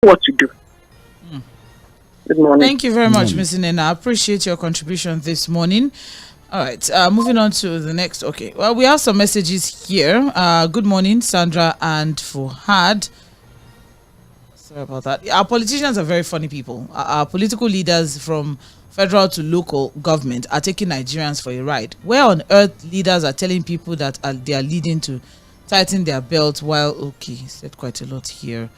what to do. Good morning. Thank you very much, Ms. Nena. I appreciate your contribution this morning. All right, moving on to the next. Okay, well, we have some messages here. Good morning, Sandra and Fuhad. Sorry about that. Our politicians are very funny people. Our political leaders from federal to local government are taking Nigerians for a ride. Where on earth leaders are telling people that they are leading to tighten their belt while, okay, he said quite a lot here.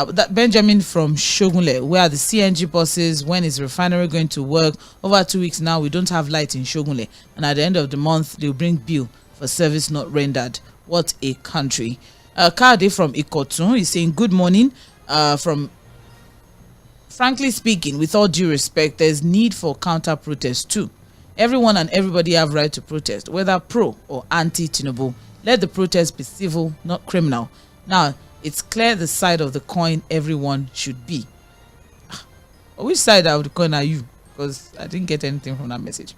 That Benjamin from Shogunle, where are the CNG buses? When is refinery going to work? Over 2 weeks now, we don't have light in Shogunle. And at the end of the month, they'll bring bill for service not rendered. What a country. Kade from Ikotun is saying, good morning. Frankly speaking, with all due respect, there's need for counter-protest too. Everyone and everybody have right to protest, whether pro or anti-Tinubu. Let the protest be civil, not criminal. Now, it's clear the side of the coin everyone should be. Which side of the coin are you? Because I didn't get anything from that message.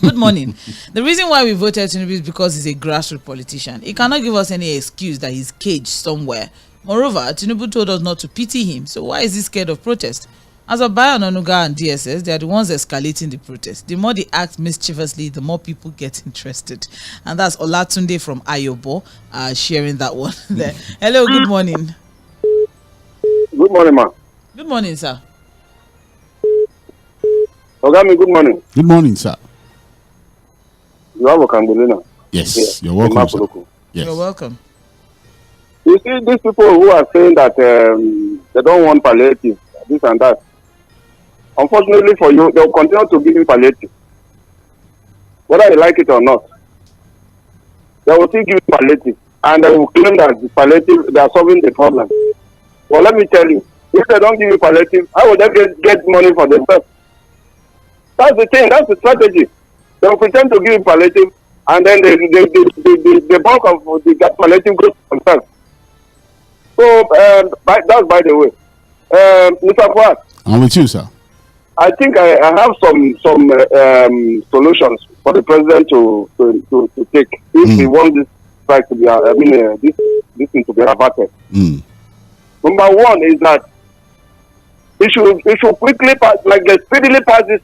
Good morning. The reason why we voted Tinubu is because he's a grassroots politician. He cannot give us any excuse that he's caged somewhere. Moreover, Tinubu told us not to pity him, so why is he scared of protest? As of Bayan Onuga and DSS, they are the ones escalating the protest. The more they act mischievously, the more people get interested. And that's Olatunde from Ayobo sharing that one there. Hello, good morning. Good morning, ma. Good morning, sir. Ogami, good morning. Good morning, sir. You are welcome, Yes, you're welcome, sir. Yes. You're welcome. You see, these people who are saying that they don't want palliative, this and that. Unfortunately for you, they'll continue to give you palliative. Whether you like it or not. They will still give you palliative. And they will claim that the palliative, they are solving the problem. Well, let me tell you, if they don't give you palliative, how will they get money for themselves? That's the thing, that's the strategy. They will pretend to give you palliative, and then the bulk of the palliative goes to themselves. So, that's by the way. Mr. Fuad, I'm with you, sir. I think I have some solutions for the president to take if he wants this strike to be, this thing to be averted. Number one is that he should quickly pass, like speedily pass this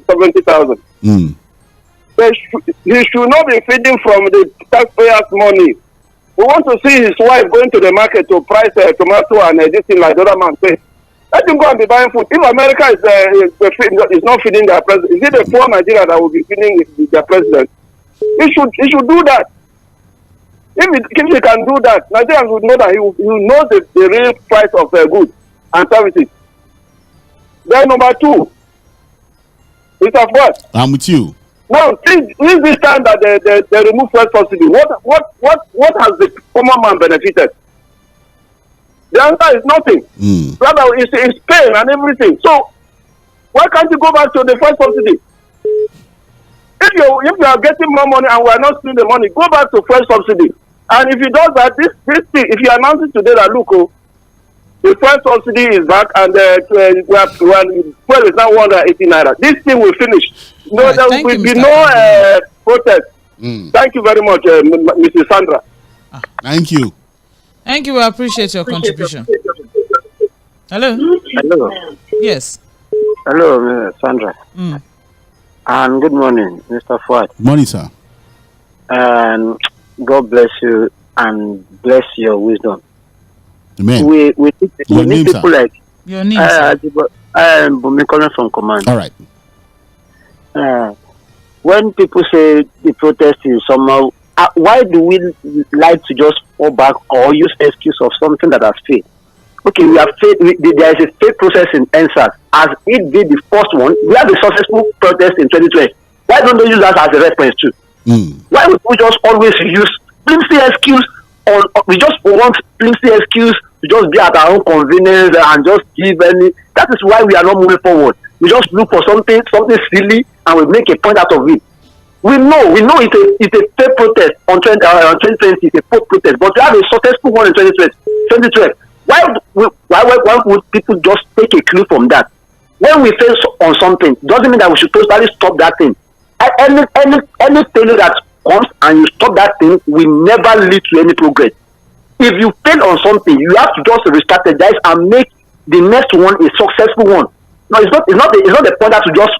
70,000. He should not be feeding from the taxpayers' money. We want to see his wife going to the market to price tomato and this thing like the other man say. Let him go and be buying food. If America is not feeding their president, is it the poor Nigeria that will be feeding their president? He should do that. If he can do that, Nigerians would know that he will know the real price of goods and services. Then number two, Mr. Fuad. I'm with you. Now, since this time that they remove fuel subsidy, what has the common man benefited? The answer is nothing. Rather, it's pain and everything. So, why can't you go back to the fuel subsidy? If you are getting more money and we are not seeing the money, go back to fuel subsidy. And if he does that, this thing, if you announce it today that look, the fuel subsidy is back and fuel is now 180 naira. This thing will finish. No, right, there will be no protest. Thank you very much, Mrs. Sandra. Thank you. Thank you. I appreciate your contribution. Hello. Hello. Yes. Hello, Sandra. And good morning, Mr. Fuad. Good morning, sir. And God bless you and bless your wisdom. Amen. We need people sir? like your name. Sir. I am calling from command. All right. When people say the protest is somehow, why do we like to just fall back or use excuse of something that has failed? Okay, we have failed. There is a failed process in NSAS. As it did the first one, we have a successful protest in 2012. Why don't they use that as a reference too? Why would we just always use flimsy excuse? Or we just want flimsy excuse to just be at our own convenience and just give any. That is why we are not moving forward. We just look for something silly and we make a point out of it. We know it's a fair protest on 2020. It's a fair protest, but we have a successful one in 2012. Why would people just take a clue from that? When we fail on something, doesn't mean that we should totally stop that thing. Any failure that comes and you stop that thing will never lead to any progress. If you fail on something, you have to just re-strategize and make the next one a successful one. No, it's not the point that to just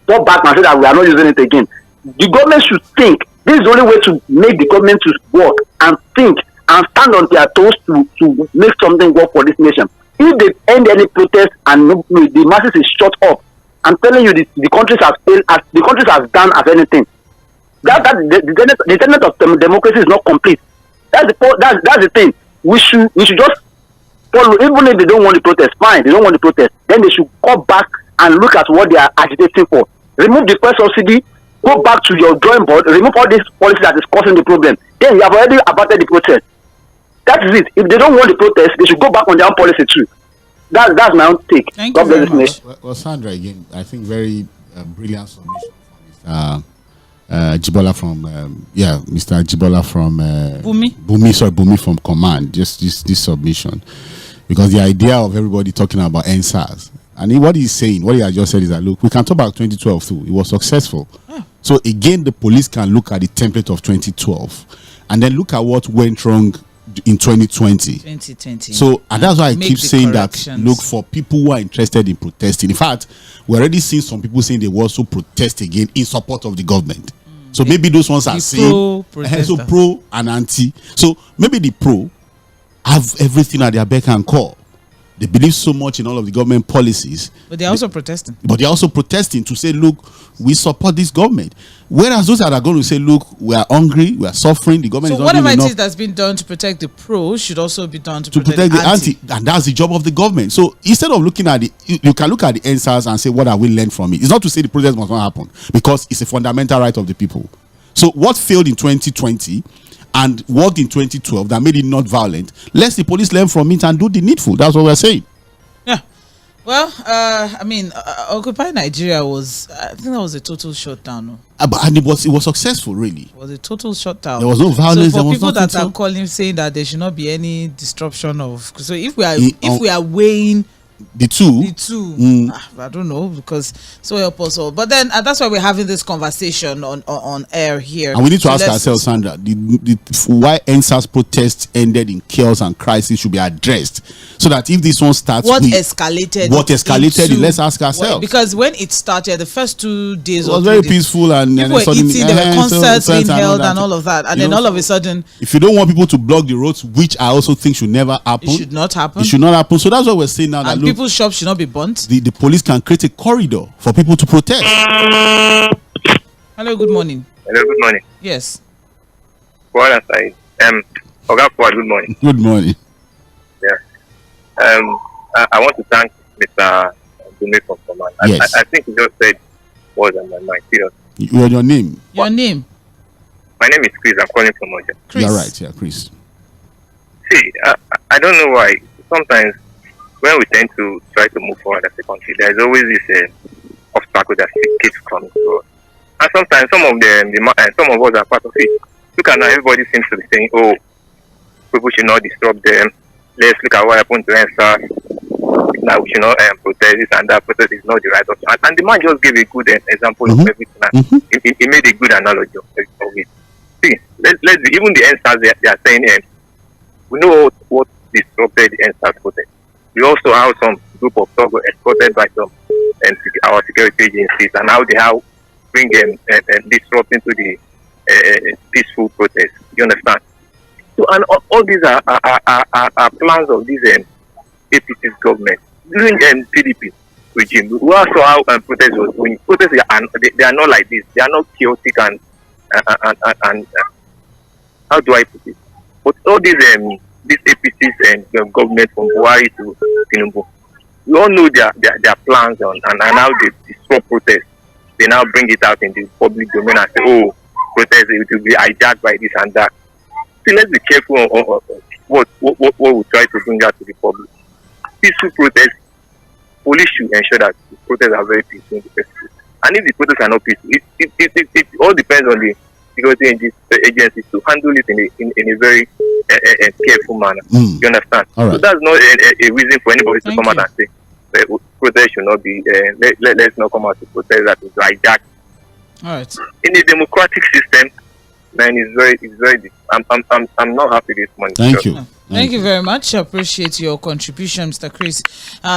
fall back and say that we are not using it again. The government should think. This is the only way to make the government to work and think and stand on their toes to make something work for this nation. If they end any protest and the masses is shut up, I'm telling you, the countries have failed, as the countries have done as anything. The tenet of democracy is not complete. That's the thing. We should just follow. Even if they don't want the protest, fine. They don't want the protest. Then they should go back and look at what they are agitating for. Remove the first subsidy. Go back to your drawing board. Remove all these policies that is causing the problem. Then you have already abated the protest. That is it. If they don't want the protest, they should go back on their own policy too. That's my own take. Thank you very much. Well, Sandra, again, I think very brilliant submission from Mr. Jibola from Mr. Jibola from Bumi from Command. Just this submission, because the idea of everybody talking about NSAS and what he's saying, what he has just said is that, look, we can talk about 2012 too. It was successful. So again, the police can look at the template of 2012 and then look at what went wrong in 2020. So, and that's why I keep saying that, look, for people who are interested in protesting, in fact, we're already seeing some people saying they will also protest again in support of the government. So maybe those ones are saying so pro and anti. So maybe the pro have everything at their beck and call. They believe so much in all of the government policies. But they're also protesting. But they're also protesting to say, look, we support this government. Whereas those that are going to say, look, we are hungry, we are suffering, the government is not doing enough. So whatever it is that's been done to protect the pro should also be done to protect the anti. And that's the job of the government. So instead of looking at you can look at the answers and say, what have we learned from it? It's not to say the protest must not happen, because it's a fundamental right of the people. So what failed in 2020 and worked in 2012 that made it not violent, let the police learn from it and do the needful. That's what we're saying. Yeah. Well, I mean, Occupy Nigeria was, I think that was a total shutdown. No? And it was successful, really. It was a total shutdown. There was no violence. So for people that are calling saying that there should not be any disruption of, so if we are weighing the two, I don't know, because so help us all. But then that's why we're having this conversation on air here, and we need to ask ourselves, Sandra, why NSAS protests ended in chaos and crisis should be addressed, so that if this one starts, what escalated, let's ask ourselves. Because when it started, the first 2 days it was very peaceful, and people were eating, there were concerts being held and all of that, and then all of a sudden, if you don't want people to block the roads, which I also think should never happen, it should not happen. So that's what we're saying now. That people's shops should not be burnt. The police can create a corridor for people to protest. Hello, good morning. Hello, good morning. Yes. Good morning. Good morning. Yeah. I want to thank Mr. Bumi from Command. Yes. I think he just said what was on my mind. Your name? Your name? My name is Chris. I'm calling from Oja. You're right, yeah, Chris. See, I don't know why. Sometimes when we tend to try to move forward as a country, there is always this obstacle that keeps coming to us. And sometimes some of us are part of it. Look at now, everybody seems to be saying, oh, people should not disrupt them. Let's look at what happened to NSAS. Now we should not protest this and that. Protest is not the right option. And the man just gave a good example of everything. He made a good analogy of it. See, let's be, even the NSAS, they are saying, we know what disrupted the NSAS protest. We also have some group of people escorted by some our security agencies, and how they have bring disrupt into the peaceful protest. You understand? So, and all these are plans of this APC's government during PDP regime. We also have protests was going. Protests they are not like this. They are not chaotic and how do I put it? But all these APCs and government from Buhari to TINUBU, we all know their plans on and how they disrupt protests. They now bring it out in the public domain and say, oh, protest it will be hijacked by this and that. So let's be careful on what we try to bring out to the public. Peaceful protests, police should ensure that the protests are very peaceful in the first place. And if the protests are not peaceful, it all depends on the security agencies to handle it in a very careful manner. You understand? Right. So that's not a reason for anybody to come out and say protest should not be. Let's not come out to protest that is hijacked. All right. In a democratic system, man, it's very. I'm not happy this morning. Thank you. Thank you very much. I appreciate your contribution, Mr. Chris.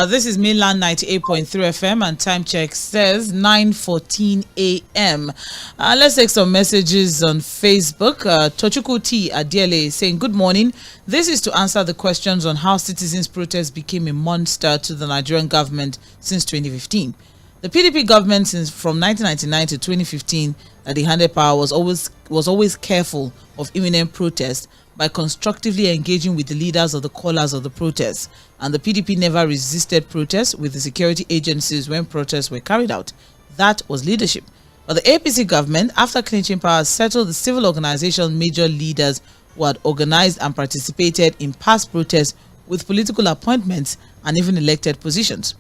This is Mainland 98.3 FM, and time check says 9:14 a.m. Let's take some messages on Facebook. Tochukwu T. Adiele saying, good morning. This is to answer the questions on how citizens' protest became a monster to the Nigerian government since 2015. The PDP government from 1999 to 2015 that they handed power was always careful of imminent protest by constructively engaging with the leaders of the callers of the protests, and the PDP never resisted protests with the security agencies when protests were carried out. That was leadership. But the APC government, after clinching power, settled the civil organization major leaders who had organized and participated in past protests with political appointments and even elected positions.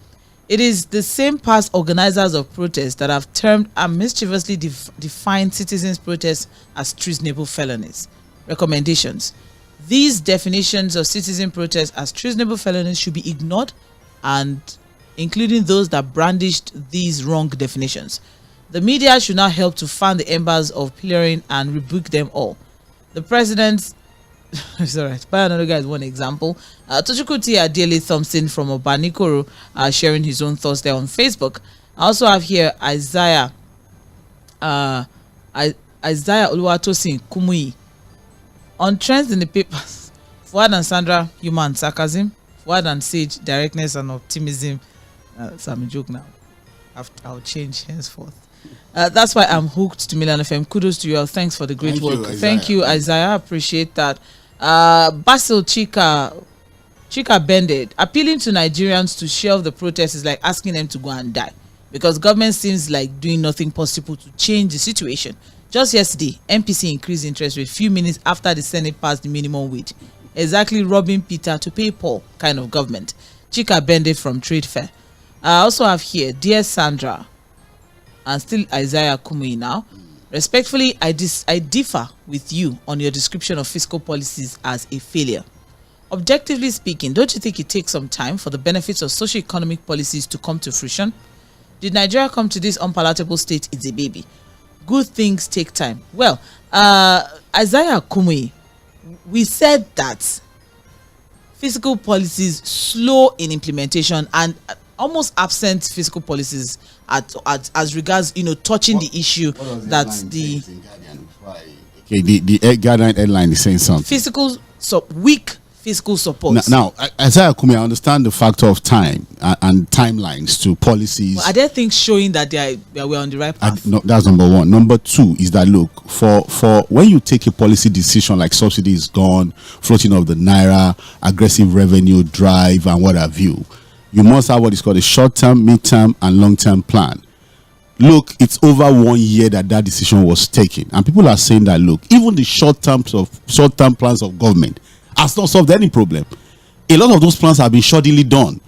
It is the same past organizers of protests that have termed and mischievously defined citizens' protests as treasonable felonies. Recommendations. These definitions of citizen protest as treasonable felonies should be ignored, and including those that brandished these wrong definitions. The media should not help to fan the embers of pillorying and rebuke them all. The president it's all right. But another guy is one example. Tochukwu T. Adele Thompson from Obanikoro sharing his own thoughts there on Facebook. I also have here Isaiah Oluwatosin Kumuyi. On trends in the papers, Fuad and Sandra, humor and sarcasm. Fuad and Sage, directness and optimism. So I'm a joke now. I'll change henceforth. That's why I'm hooked to Milan FM. Kudos to you all. Thanks for the great work. Thank you, Isaiah. Appreciate that. Basil Chika Bended. Appealing to Nigerians to shelve the protest is like asking them to go and die, because government seems like doing nothing possible to change the situation. Just yesterday, MPC increased interest rate few minutes after the Senate passed the minimum wage. Exactly robbing Peter to pay Paul kind of government. Chika Bended from Trade Fair. I also have here, dear Sandra, and still Isaiah Kumuyi now. Respectfully, I differ with you on your description of fiscal policies as a failure. Objectively speaking, don't you think it takes some time for the benefits of socio-economic policies to come to fruition? Did Nigeria come to this unpalatable state? It's a baby. Good things take time. Well, Isaiah Kumuyi, we said that fiscal policies slow in implementation and almost absent fiscal policies as regards, touching the issue that the Guardian headline is saying something. Weak fiscal support. Now, Isaiah Kumuyi, I understand the factor of time and timelines to policies. Well, are there things showing that we're on the right path? No, that's number one. Number two is that, look, for when you take a policy decision like subsidy is gone, floating of the naira, aggressive revenue drive, and what have you, you must have what is called a short-term, mid-term, and long-term plan. Look, it's over 1 year that decision was taken, and people are saying that, look, even the short-term plans of government has not solved any problem. A lot of those plans have been shoddily done.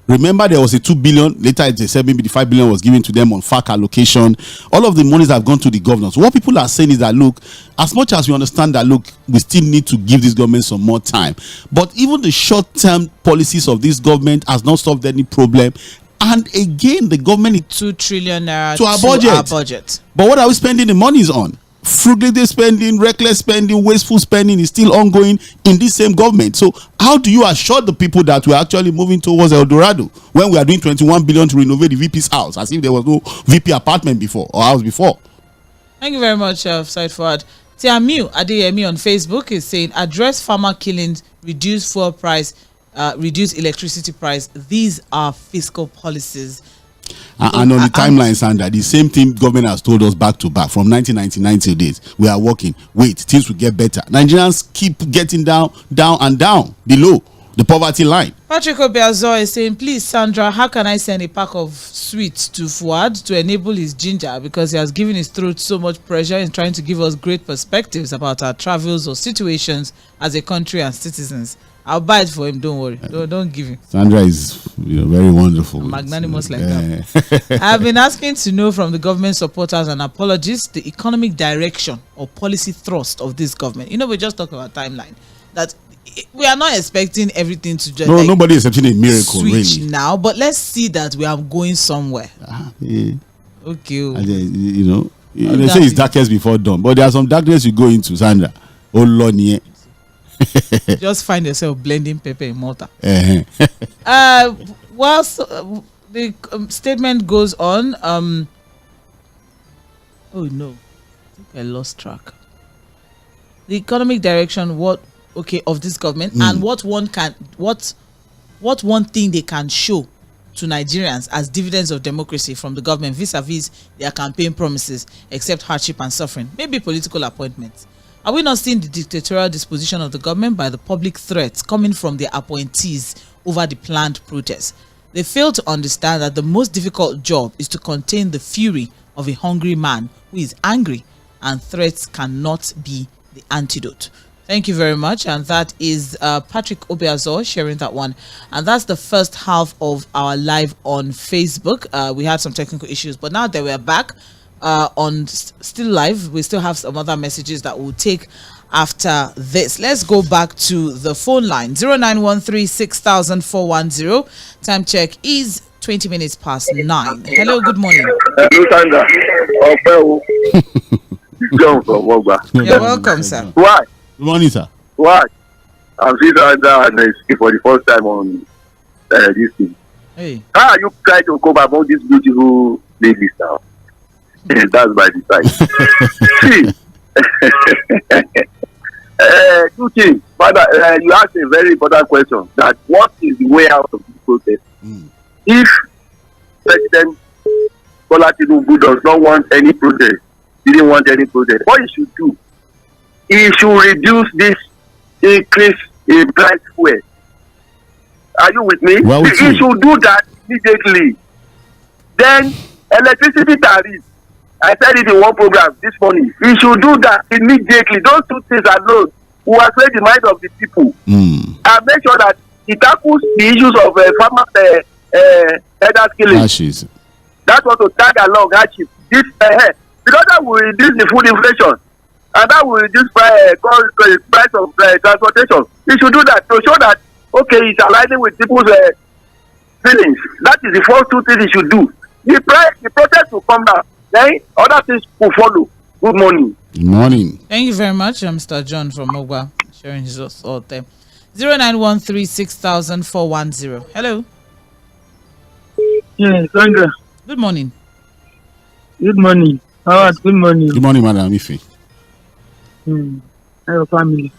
Remember, there was a 2 billion. Later, they said maybe the 5 billion was given to them on FAC allocation. All of the monies have gone to the governors. What people are saying is that, look, as much as we understand that, look, we still need to give this government some more time. But even the short-term policies of this government has not solved any problem. And again, the government is 2 trillion naira to our budget. But what are we spending the monies on? Frugality spending, reckless spending, wasteful spending is still ongoing in this same government. So how do you assure the people that we're actually moving towards El Dorado when we are doing 21 billion to renovate the VP's house, as if there was no VP apartment before or house before? Thank you very much, Side Forward. Tiamiu Adeyemi on Facebook is saying, address farmer killings, reduce fuel price, reduce electricity price. These are fiscal policies. And on the timeline, Sandra, the same thing government has told us back to back from 1999 till date. We are working. Wait, things will get better. Nigerians keep getting down below the poverty line. Patrick Obiazo is saying, please, Sandra, how can I send a pack of sweets to Fuad to enable his ginger, because he has given his throat so much pressure in trying to give us great perspectives about our travels or situations as a country and citizens. I'll buy it for him. Don't worry. Don't give him. Sandra is very wonderful. Magnanimous like that. I've been asking to know from the government supporters and apologists the economic direction or policy thrust of this government. We just talked about timeline. That we are not expecting everything to just nobody is expecting a miracle switch really now, but let's see that we are going somewhere. Yeah. Okay. They say it's darkest before dawn, but there are some darkness you go into, Sandra. Oh Lord, yeah. Just find yourself blending pepper in mortar. Whilst the statement goes on, oh no, I think I lost track. The economic direction, of this government, and what one thing they can show to Nigerians as dividends of democracy from the government vis-a-vis their campaign promises, except hardship and suffering, maybe political appointments. Are we not seeing the dictatorial disposition of the government by the public threats coming from their appointees over the planned protests? They fail to understand that the most difficult job is to contain the fury of a hungry man who is angry, and threats cannot be the antidote. Thank you very much. And that is Patrick Obiazor sharing that one. And that's the first half of our live on Facebook. We had some technical issues, but now that we're back on still live, we still have some other messages that we'll take after this. Let's go back to the phone line. 0913-6000-410. Time check is 20 minutes past 9. Hello, good morning. Hello, Sandra. John from Mogba. You're welcome, sir. Why? Good morning, sir. Why? I'm seeing Sandra and for the first time on this thing. Hey. How are you trying to come about this beautiful lady now? That's by the side. See, two things. Father, you asked a very important question. That what is the way out of this protest? If President Bola Tinubu does not want any protest, didn't want any protest, what he should do? He should reduce this increase in price fuel. Are you with me? Well, he should do that immediately. Then electricity tariff. I said it in one program this morning. We should do that immediately. Those two things alone will affect the mind of the people. And make sure that it tackles the issues of farmer elder skilling. That's what to tag along hardship. This because that will reduce the food inflation, and that will reduce price of transportation. We should do that to show that it's aligning with people's feelings. That is the first two things he should do. The protest will come down. Then other things will follow. Good morning. Good morning. Thank you very much, Mr. John from Mogba, sharing his thought there. 0913-6000-410. Hello. Yes, Sandra. Good morning. Good morning. Howard, good morning. Good morning, Madam Ife. Hello, family.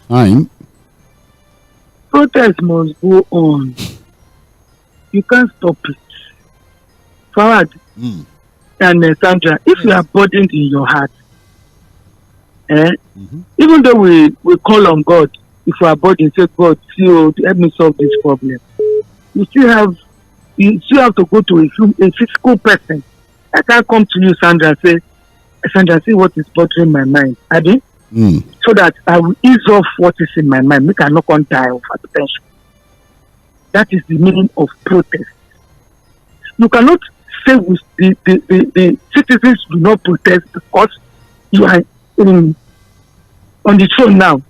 Fine. Protest must go on. You can't stop it. Howard and Sandra, if you are burdened in your heart, even though we call on God, if you are burdened, say, God, help me solve this problem. You still have to go to a physical person. I can't come to you, Sandra, and say, Sandra, see what is bothering my mind. Abi? So that I will ease off what is in my mind. Make I not going to die of hypertension. That is the meaning of protest. You cannot say with the citizens do not protest because you are on the throne now.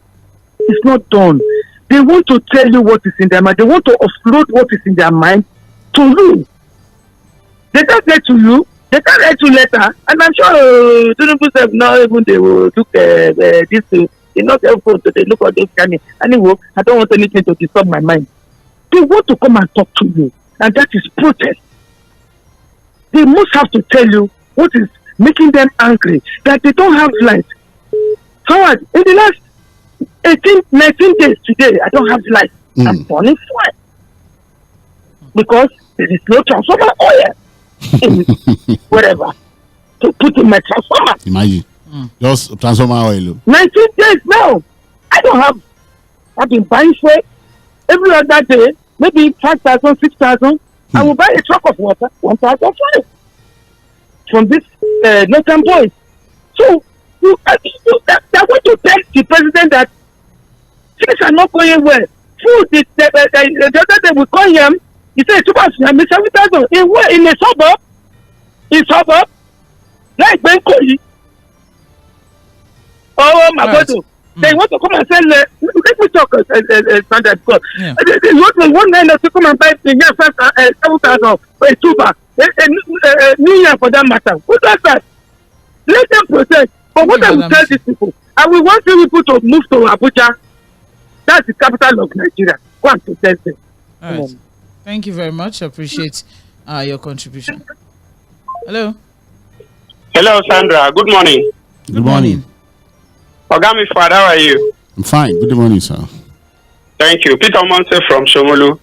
It's not done. They want to tell you what is in their mind. They want to offload what is in their mind to you. They can't get to you. They can't write you letter. And I'm sure TINUBU said now even they will look this thing. They not helpful to they look at this kind of anyway. I don't want anything to disturb my mind. They want to come and talk to you, and that is protest. They must have to tell you what is making them angry, that they don't have light. Howard, in the last 19 days today, I don't have light. I'm burning fire because there is no transformer oil in whatever to put in my transformer. Imagine. Just transformer oil. 19 days now. I don't have. I've been buying fuel every other day, maybe 5,000, 6,000. I will buy a truck of water, 1,500 from this Northern boys. So they're going to tell the president that things are not going well. Food, the other day we call him, he said, 7,000 in a suburb, like Benkoyi. Oh my God. They want to come and sell, let me talk standard because they want one man to come and buy the year 7,000 for a tuber. A new year for that matter. What does that? Let them protest. But what I will tell these people, I will want you people to move to Abuja That's the capital of Nigeria. Go and protest them. All right. Thank you very much. I appreciate your contribution. Hello. Hello, Sandra. Good morning. Good morning. Ogami Fad, how are you? I'm fine. Good morning, sir. Thank you. Peter Monse from Shomolu.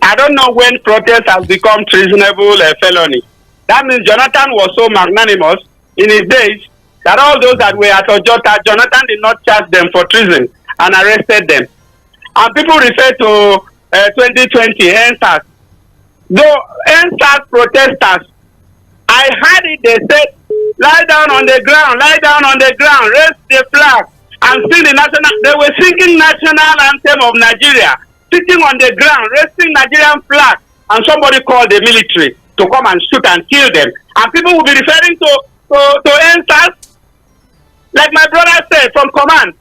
I don't know when protest has become treasonable felony. That means Jonathan was so magnanimous in his days that all those that were at Ojota, Jonathan did not charge them for treason and arrested them. And people refer to 2020 NSAS. Though NSAS protesters, I heard it, they said, lie down on the ground, raise the flag, and sing the national. They were singing national anthem of Nigeria, sitting on the ground, raising Nigerian flag, and somebody called the military to come and shoot and kill them. And people will be referring to NSAS, like my brother said from command.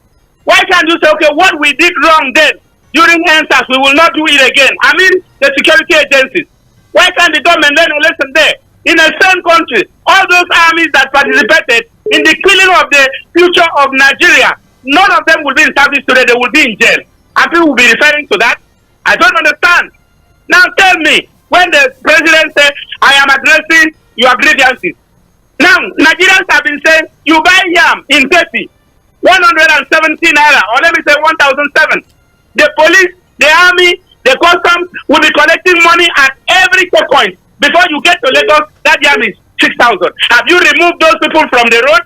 Why can't you say, okay, what we did wrong then during NSAS, we will not do it again? I mean, the security agencies. Why can't the government learn a lesson there? In a same country, all those armies that participated in the killing of the future of Nigeria, none of them will be in service today, they will be in jail. And people will be referring to that. I don't understand. Now tell me, when the president said, I am addressing your grievances. Now, Nigerians have been saying, you buy yam in 30, 117 naira, or let me say 1,007. The police, the army, the customs will be collecting money at every checkpoint. Before you get to Lagos, that yam is 6,000. Have you removed those people from the road?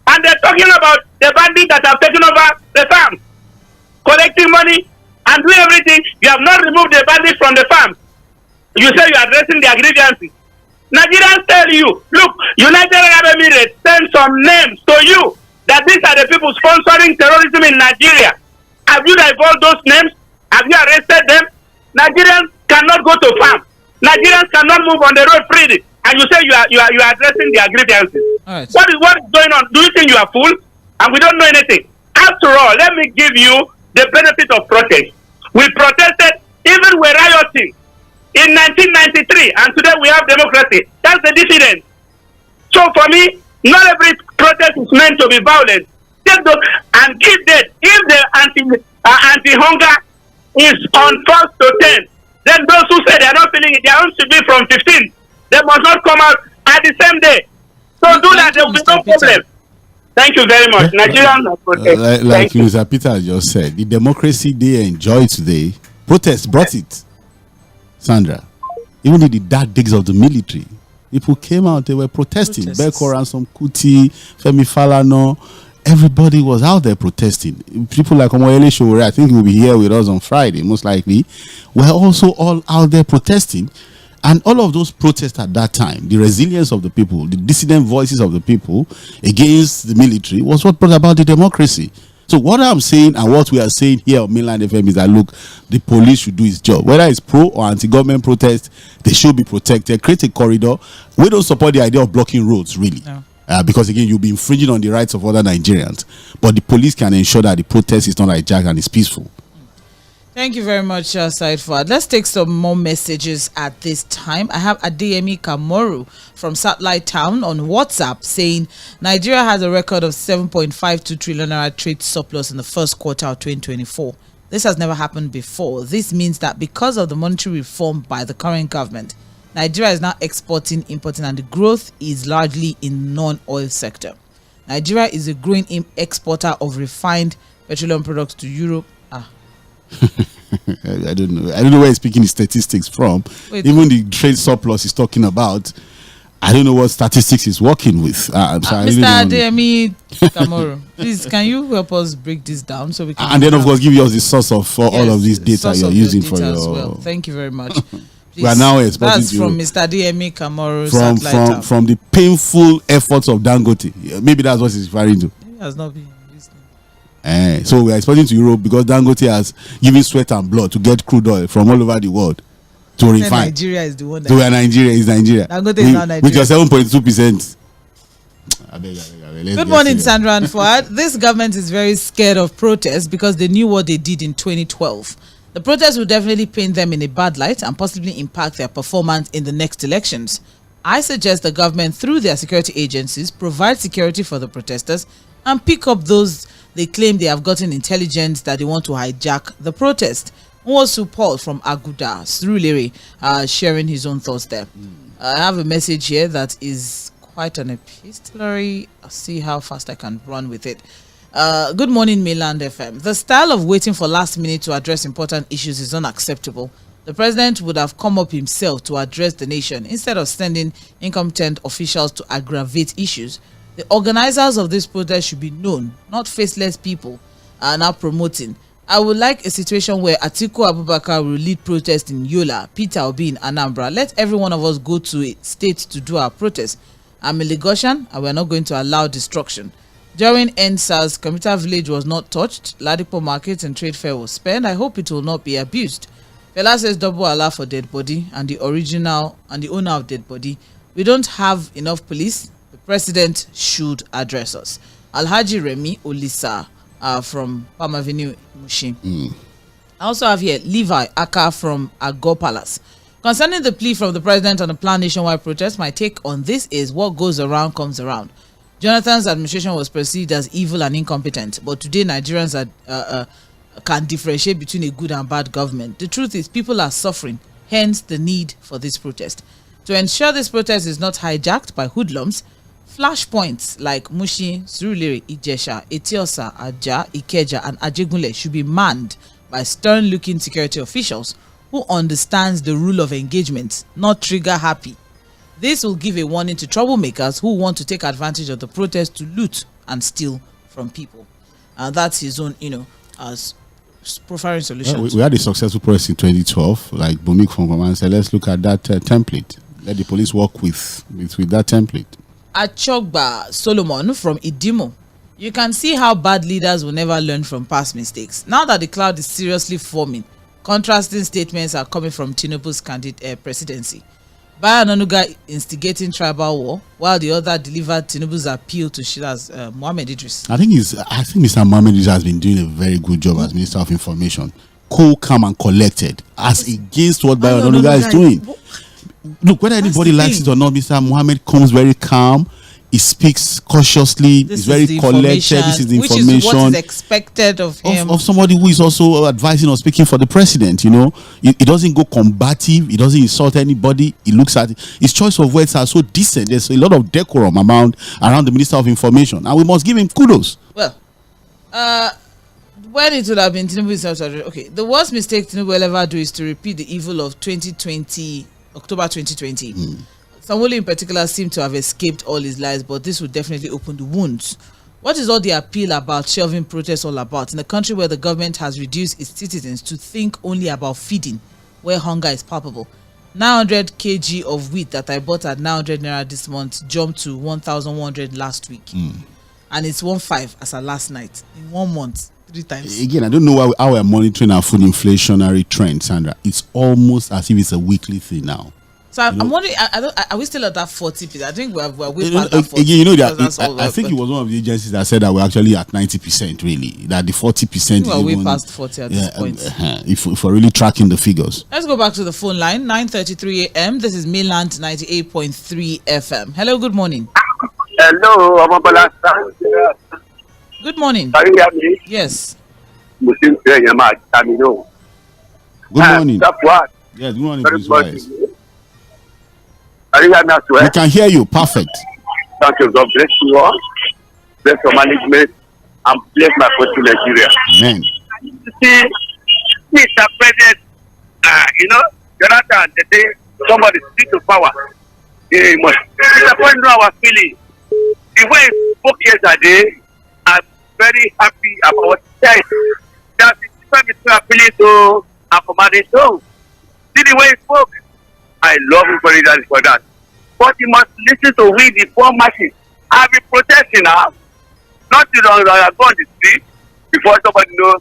And they're talking about the bandits that have taken over the farms, collecting money and doing everything. You have not removed the bandits from the farms. You say you are addressing their grievances. Nigerians tell you, look, United Arab Emirates send some names to you that these are the people sponsoring terrorism in Nigeria. Have you divulged those names? Have you arrested them? Nigerians cannot go to farm. Nigerians cannot move on the road freely. And you say you are addressing their grievances. Right. What is going on? Do you think you are fool? And we don't know anything. After all, let me give you the benefit of protest. We protested, even we're rioting in 1993, and today we have democracy. That's the difference. So for me, not every protest is meant to be violent. Take those and give that. If the anti-hunger is on 1st to 10th, then those who say they are not feeling it, their own should be from 15th. They must not come out at the same day. So do that, there will be no problem. Thank you very much. Nigerians are protest. Like Mr. Peter just said, the democracy they enjoy today, protest brought it. Sandra, even in the dark days of the military, people came out, they were protesting. Beko Ransom Kuti, Femi Falana, everybody was out there protesting. People like M쏘ɪɪľ Sowore, I think he will be here with us on Friday, most likely, were also all out there protesting. And all of those protests at that time, the resilience of the people, the dissident voices of the people against the military was what brought about the democracy. So what I'm saying and what we are saying here on Mainland FM is that, look, the police should do its job. Whether it's pro or anti-government protest, they should be protected. Create a corridor. We don't support the idea of blocking roads, really. No. Because, again, you'll be infringing on the rights of other Nigerians. But the police can ensure that the protest is not hijacked and is peaceful. Thank you very much, Said Fuad. Let's take some more messages at this time. I have Adeyemi Kamoru from Satellite Town on WhatsApp saying Nigeria has a record of 7.52 trillion naira trade surplus in the first quarter of 2024. This has never happened before. This means that because of the monetary reform by the current government, Nigeria is now exporting, importing, and the growth is largely in non-oil sector. Nigeria is a growing exporter of refined petroleum products to Europe. I don't know where he's picking his statistics from. Even the trade surplus he's talking about, I don't know what statistics he's working with. Mr. Adeyemi Kamoru, please, can you help us break this down so we can? And then, of course, give us the source of all of these data you're using for your. As well. Thank you very much. Please, we are now exporting. That's from Mr. Adeyemi Kamoru. From the painful efforts of Dangote. Maybe that's what he's referring to. He has not been. So we are exporting to Europe because Dangote has given sweat and blood to get crude oil from all over the world to refine. Nigeria is the one that. So we are Nigeria. Dangote is not Nigeria. With your 7.2%. Good morning, Sandra and Fuad. This government is very scared of protests because they knew what they did in 2012. The protests will definitely paint them in a bad light and possibly impact their performance in the next elections. I suggest the government, through their security agencies, provide security for the protesters and pick up those They claim they have gotten intelligence that they want to hijack the protest. Mᴏᴜ Paul from Aguda, Mᴜɪᴜ sharing his own thoughts there. I have a message here that is quite an epistolary. I'll see how fast I can run with it. Good morning, Mainland FM. The style of waiting for last minute to address important issues is unacceptable. The president would have come up himself to address the nation instead of sending incompetent officials to aggravate issues. The organizers of this protest should be known, not faceless people are now promoting. I would like a situation where Atiku Abubakar will lead protest in Yola, Peter Obi in Anambra. Let every one of us go to a state to do our protest. I'm a Lagosian and we're not going to allow destruction. During NSAS, Commuter Village was not touched. Ladipo Market and Trade Fair was spent. I hope it will not be abused. Fela says double Allah for dead body and the original and the owner of dead body. We don't have enough police. The president should address us. Alhaji Remi Olisa from Palm Avenue, Mushin. I also have here Levi Aka from Agor Palace. Concerning the plea from the president on a planned nationwide protest, my take on this is what goes around comes around. Jonathan's administration was perceived as evil and incompetent, but today Nigerians can differentiate between a good and bad government. The truth is people are suffering, hence the need for this protest. To ensure this protest is not hijacked by hoodlums, flashpoints like Mushi, Surulere, Ijesha, Etiosa, Aja, Ikeja and Ajegunle should be manned by stern-looking security officials who understands the rule of engagement, not trigger happy. This will give a warning to troublemakers who want to take advantage of the protest to loot and steal from people. And that's his own, as profiling solutions. We had a successful protest in 2012, like Bumik from Command said, let's look at that template. Let the police work with that template. Achogba Solomon from Idimo. You can see how bad leaders will never learn from past mistakes. Now that the cloud is seriously forming, contrasting statements are coming from Tinubu's presidency. Bayo Onanuga instigating tribal war, while the other delivered Tinubu's appeal to Shila's Mohammed Idris. I think Mr. Mohammed Idris has been doing a very good job as Minister of Information. Cool, calm, and collected, as against what Bayo Onanuga is doing. Look, whether anybody likes it or not, Mr. Mohammed comes very calm. He speaks cautiously. He's very collected. This is the information. Which is what is expected of him. Of somebody who is also advising or speaking for the president, He doesn't go combative. He doesn't insult anybody. He looks at his choice of words are so decent. There's a lot of decorum around the Minister of Information. And we must give him kudos. Well, when it would have been Tinubu, okay, the worst mistake Tinubu will ever do is to repeat the evil of October 2020. Sanwo-Olu in particular seemed to have escaped all his lies, but this would definitely open the wounds. What is all the appeal about shelving protests all about in a country where the government has reduced its citizens to think only about feeding, where hunger is palpable? 900 kg of wheat that I bought at 900 naira this month jumped to 1,100 last week. And it's 1,500 as of last night. In 1 month, 3 times. Again, I don't know how we're monitoring our food inflationary trend, Sandra. It's almost as if it's a weekly thing now. So I'm wondering, are we still at that 40%? I think we're way past that 40%. I think it was one of the agencies that said that we're actually at 90%, really. That the 40% we're way past 40 at this point. If we're really tracking the figures. Let's go back to the phone line, 9:33 a.m. This is Mainland 98.3 FM. Hello, good morning. Hello, Amabola. Good morning. Can you hear me? Yes. Good morning. That's what. Yes, good morning, please. We can hear you. Perfect. Thank you. God bless you all. Bless your management and bless my country, Nigeria. Amen. See, Mr. President, Jonathan, the day somebody speak to power, he must disappoint our feeling. The way he spoke yesterday, I'm very happy about that. That's the difference between appealing to and commanding to. See the way he spoke. I love him for that. But he must listen to we the poor masses. I've been protesting now. Not too long ago, I go on the street before somebody knows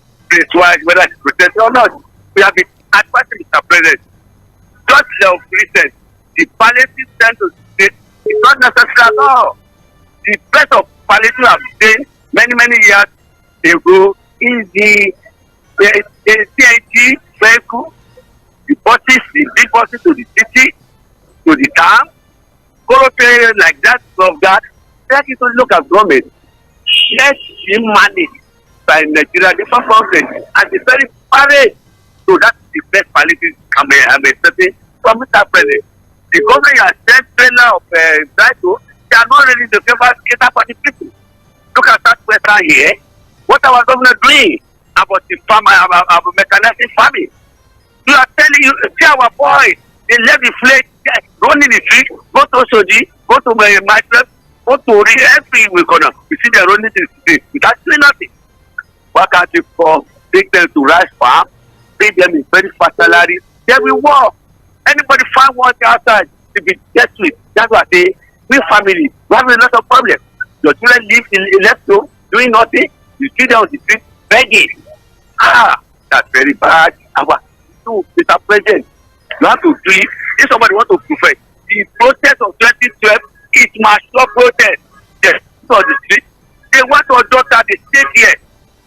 whether it's protesting or not. We have been advising Mr. President. Just the recent, the palliative center state is not necessary at all. The place of palliative have been many years ago is the CIT vehicle. The buses, the big buses to the city, to the town, like that, of that. That is to look at government. Let him manage by Nigeria, the first government, and the very parade. So that's the best palliative I'm expecting from Mr. President. The government has sent trailer of Brighton, they are not ready to cater for the people. Look at that weather here. What our government doing about the farm, about mechanizing farming? We are telling you, see our boys, they left the flag, running the street, go to Soji, go to my myself, go to every week corner. You see they're running the street without doing nothing. Why can't you take them to rice farm, pay them in very fast salaries? They will work. Anybody find work outside to be desperate. That's what I say. We family, we have a lot of problems. Your children live in left home, doing nothing. You see them on the street begging. That's very bad. Mr. President, you have to do it. If somebody wants to protest, the protest of 2012 is mature protest. Yes, on the street. They want to adopt that they stay here.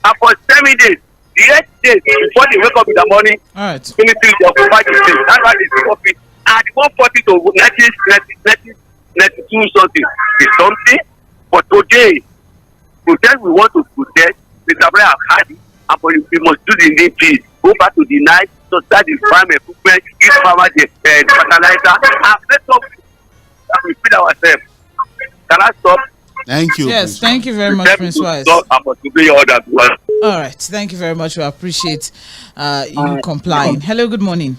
And for 7 days, the 8 days before they wake up in the morning, military they occupy the state. That's why they stop it. And 140 to 1992 something is something. But today, protest we want to protest, Mr. President have had it, and but we must do the need peace. Go back to the night, so start the farm equipment, give farmers the fertilizer, and let us we feed ourselves. Can I stop? Thank you. Yes, thank you very much, Prince Wise. All right, thank you very much. We appreciate you complying. Hello, good morning.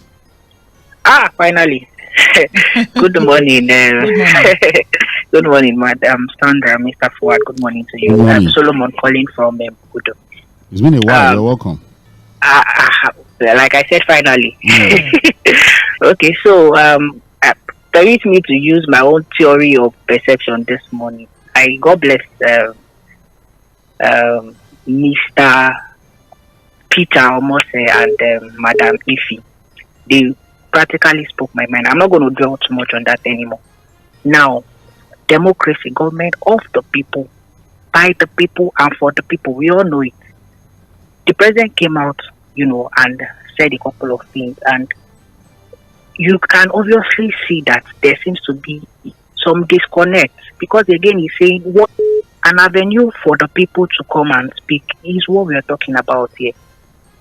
Finally. Good morning. Good morning. Good morning, Madam Sandra, Mr. Fuad. Good morning to you. I'm Solomon calling from Kudo. It's been a while. You're welcome. Like I said, finally. Yeah. Okay, so permit me to use my own theory of perception this morning. God bless Mr. Peter Omose and Madam Ifi. They practically spoke my mind. I'm not going to dwell too much on that anymore. Now, democracy, government of the people, by the people and for the people. We all know it. The president came out, and said a couple of things, and you can obviously see that there seems to be some disconnect, because again he's saying what an avenue for the people to come and speak is what we are talking about here.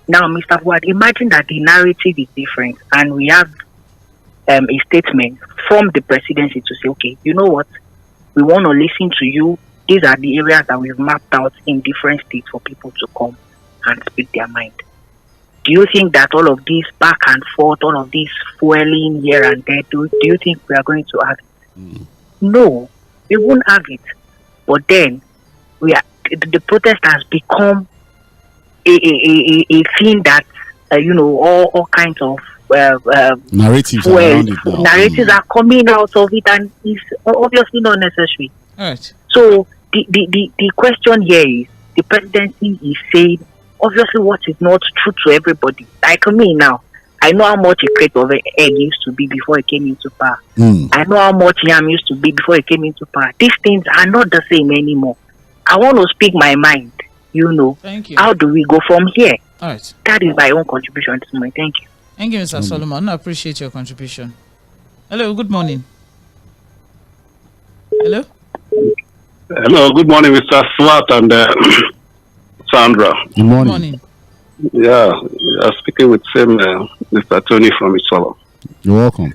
Now, Mr. Ward, imagine that the narrative is different and we have a statement from the presidency to say, okay, you know what, we want to listen to you. These are the areas that we've mapped out in different states for people to come and speak their mind. Do you think that all of this back and forth, all of this fueling here and there, do you think we are going to have it? No, we won't have it. But then the protest has become a thing that all kinds of narratives around it now. Narratives are coming out of it, and it's obviously not necessary. Right. So the question here is, the presidency is saying obviously what is not true to everybody. Like me now, I know how much a crate of egg used to be before it came into power. I know how much yam used to be before it came into power. These things are not the same anymore. I want to speak my mind, Thank you. How do we go from here? All right. That is my own contribution this morning. Thank you. Thank you, Mr. Solomon. I appreciate your contribution. Hello, good morning. Hello? Hello, good morning, Mr. Swat and Sandra. Good morning. Yeah, I'm speaking with Mr. Tony from Isolo. You're welcome.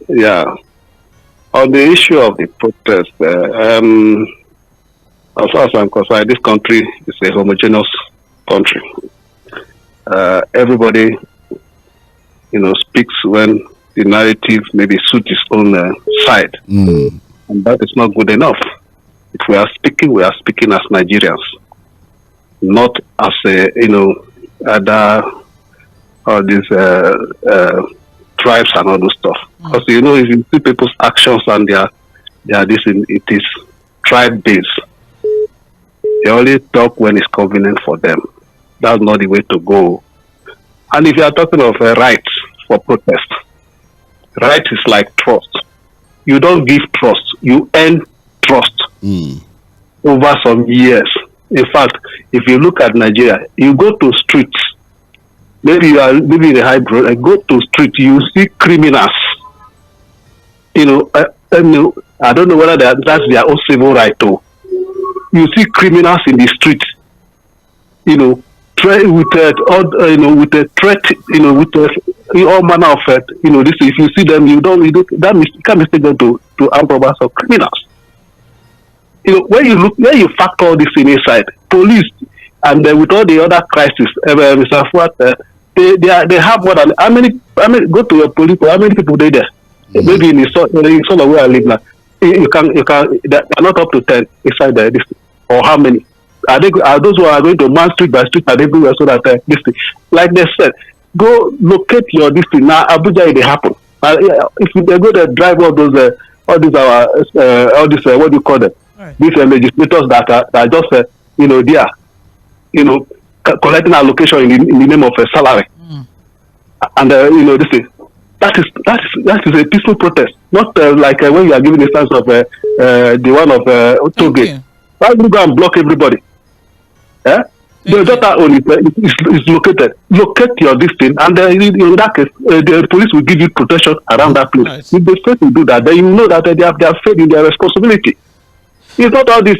Yeah. On the issue of the protest, as far as I'm concerned, this country is a homogeneous country. Everybody, speaks when the narrative maybe suits his own side. And that is not good enough. If we are speaking as Nigerians, not as other all these tribes and all those stuff. Because if you see people's actions and it is tribe based. They only talk when it's convenient for them. That's not the way to go. And if you are talking of a right for protest, right is like trust. You don't give trust, you earn trust over some years. In fact, if you look at Nigeria, you go to streets, maybe you are living in a high road, and go to street, you see criminals. I don't know whether that's their own civil right too. You see criminals in the street. with a threat, with all manner of this. If you see them, you can't mistake them to armed robbers or criminals. When you factor all this in inside, police and with all the other crises, Mr. Fuad, they have more than how many go to your police, how many people they there? Maybe in the sort of where I live now, you can they are not up to 10 inside this, or how many? Are those who are going to man street by street and everywhere so that this thing, like they said, go locate your this thing. Now Abuja it happen. If they go to drive all these what do you call them? Right. These legislators that are just collecting allocation in the name of a salary, and this thing. That is a peaceful protest, not like when you are giving the sense of the one of Togate. Why do you go and block everybody? The data only is located. Locate your distance, and in that case, the police will give you protection around that place. Nice. If they fail to do that, then you know that they have failed in their responsibility. It's not all this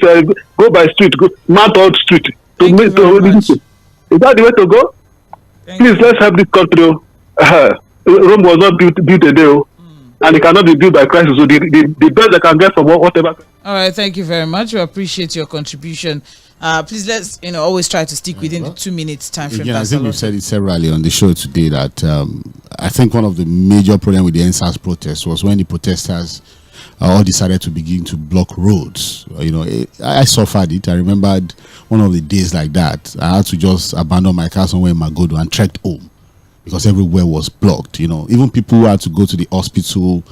go by street, mount all street to make is that the way to go? Please, let's help this country. Rome was not built a day, and it cannot be built by Christ. So the best they can get from whatever. All right, thank you very much. We appreciate your contribution. Please let's always try to stick within the 2 minutes time frame. I think we've said it severally on the show today that I think one of the major problems with the NSAS protest was when the protesters all decided to begin to block roads. I suffered it. I remembered one of the days like that. I had to just abandon my car somewhere in Magodo and trekked home because everywhere was blocked. Even people who had to go to the hospital,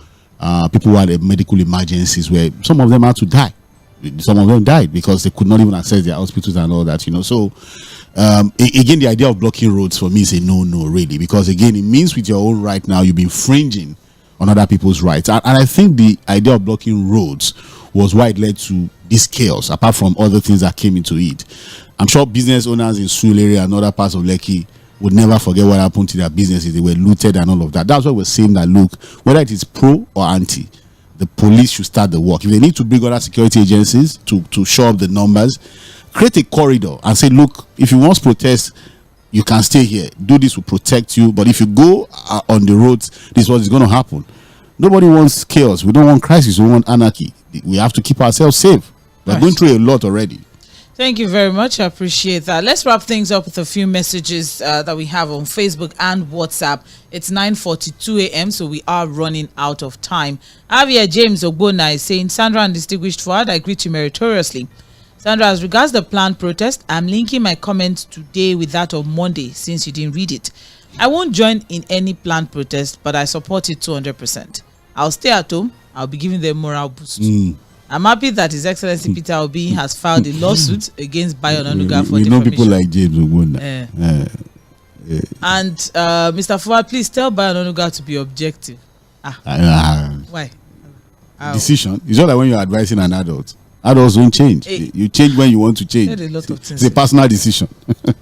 people who had medical emergencies, where some of them had to die. Some of them died because they could not even access their hospitals and all that. So again, the idea of blocking roads for me is a no really, because again, it means with your own right now you've been infringing on other people's rights, and I think the idea of blocking roads was why it led to this chaos, apart from other things that came into it. I'm sure business owners in Surulere and other parts of Lekki would never forget what happened to their businesses. They were looted and all of that. That's why we're saying that, look, whether it is pro or anti, the police should start the work. If they need to bring other security agencies to show up the numbers, create a corridor and say, look, if you want to protest, you can stay here. Do this will protect you. But if you go on the roads, this is what is going to happen. Nobody wants chaos. We don't want crisis. We want anarchy. We have to keep ourselves safe. We're going through a lot already. Thank you very much. I appreciate that. Let's wrap things up with a few messages that we have on Facebook and WhatsApp. It's 9:42 a.m., so we are running out of time. Javier James Ogbona is saying, Sandra and distinguished Fuad, I greet you meritoriously. Sandra, as regards the planned protest, I'm linking my comments today with that of Monday, since you didn't read it. I won't join in any planned protest, but I support it 200%. I'll stay at home. I'll be giving them moral boost. I'm happy that His Excellency Peter Obi has filed a lawsuit against Bayo Onanuga for defamation. We know people like James Ogbonna. And Mr. Fuad, please tell Bayo Onanuga to be objective. Why? Decision. It's not like when you're advising an adult. Adults don't change. You change when you want to change. A lot of things. It's a personal decision.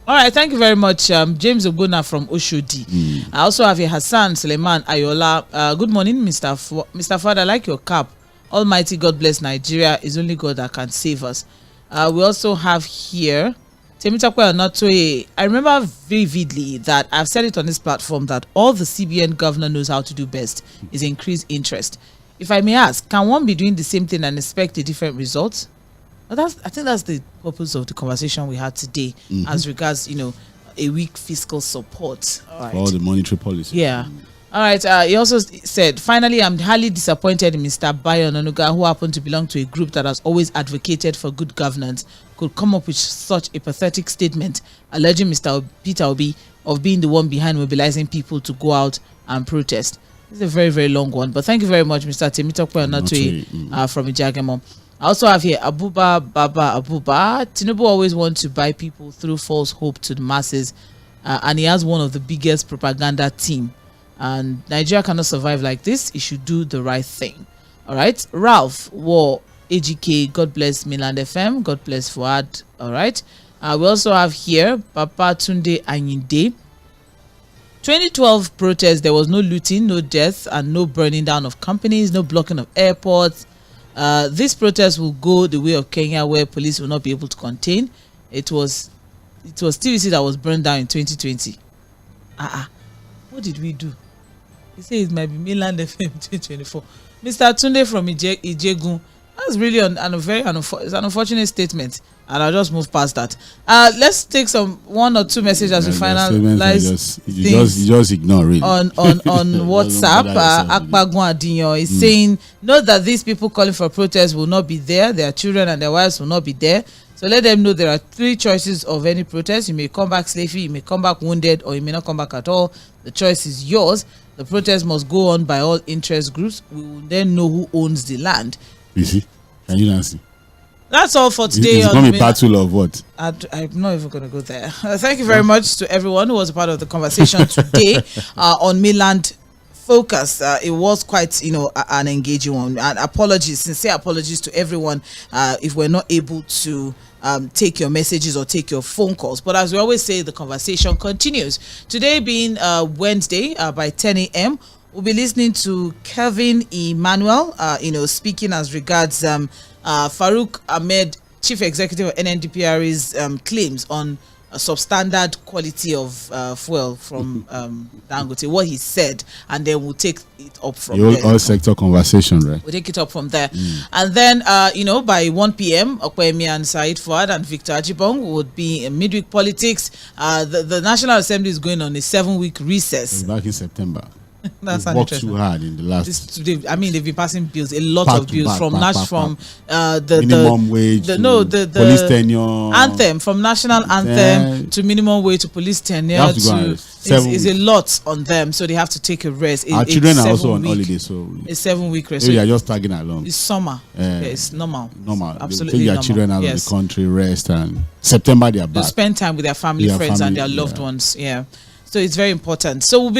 All right, thank you very much, James Ogbonna from Oshodi. I also have a Hassan Suleiman Ayola. Good morning, Mr. Fuad. I like your cap. Almighty God bless Nigeria. Is only God that can save us. We also have here Temitakwe Onatoye. I remember vividly that I've said it on this platform that all the CBN governor knows how to do best is increase interest. If I may ask, can one be doing the same thing and expect a different result? Well, I think that's the purpose of the conversation we had today, as regards, a weak fiscal support. All right. For all the monetary policy. Yeah. All right. He also said, finally, I'm highly disappointed in Mr. Bayo Onanuga, who happened to belong to a group that has always advocated for good governance, could come up with such a pathetic statement, alleging Mr. Peter Obi of being the one behind mobilizing people to go out and protest. It's a very, very long one, but thank you very much, Mr. Temitakwe Onatoye from Ijagemo. I also have here Abuba Baba Abuba. Tinubu always wants to buy people through false hope to the masses, and he has one of the biggest propaganda team. And Nigeria cannot survive like this. He should do the right thing. All right. Ralph War AGK. God bless Milan FM. God bless Fuad. All right. We also have here Papa Tunde Anyinde. 2012 protests, there was no looting, no deaths, and no burning down of companies, no blocking of airports. This protest will go the way of Kenya, where police will not be able to contain. It was it was TVC that was burned down in 2020. What did we do? He said it might be Mainland FM 2024. Mr. Tunde from Ijegun. That's really it's an unfortunate statement, and I'll just move past that. Let's take one or two messages as we finalize. You just ignore it on WhatsApp. Akpagun Adinyo is saying, note that these people calling for protest will not be there. Their children and their wives will not be there. So let them know there are 3 choices of any protest. You may come back safely, you may come back wounded, or you may not come back at all. The choice is yours. The protest must go on by all interest groups. We will then know who owns the land. You see? Can you not see? That's all for today. It's going to be a battle of what? I'm not even going to go there. Thank you very much to everyone who was a part of the conversation today on Mainland Focus. It was quite, an engaging one. And sincere apologies to everyone if we're not able to take your messages or take your phone calls. But as we always say, the conversation continues. Today being Wednesday by 10 a.m., we'll be listening to Kevin Emmanuel, speaking as regards Farouk Ahmed, Chief Executive of NNDPR's claims on a substandard quality of fuel from Dangote, what he said, and then we'll take it up from there. All sector conversation, right? We'll take it up from there. And then, by 1 p.m., Okwemi and Said Fuad and Victor Ajibong would be in midweek politics. The National Assembly is going on a 7-week recess. Back in September. That's worked too hard in the last. They've been passing bills, a lot of bills from the minimum wage, the police tenure anthem, from national anthem to minimum wage to police tenure is a lot on them, so they have to take a rest. Our children are also on holiday, so a 7-week rest. Maybe they are just tagging along. It's summer. It's normal. Take Absolutely their normal. children out of the country, rest, and September they are back. They spend time with their family, friends, and their loved ones. Yeah, so it's very important. So we'll be looking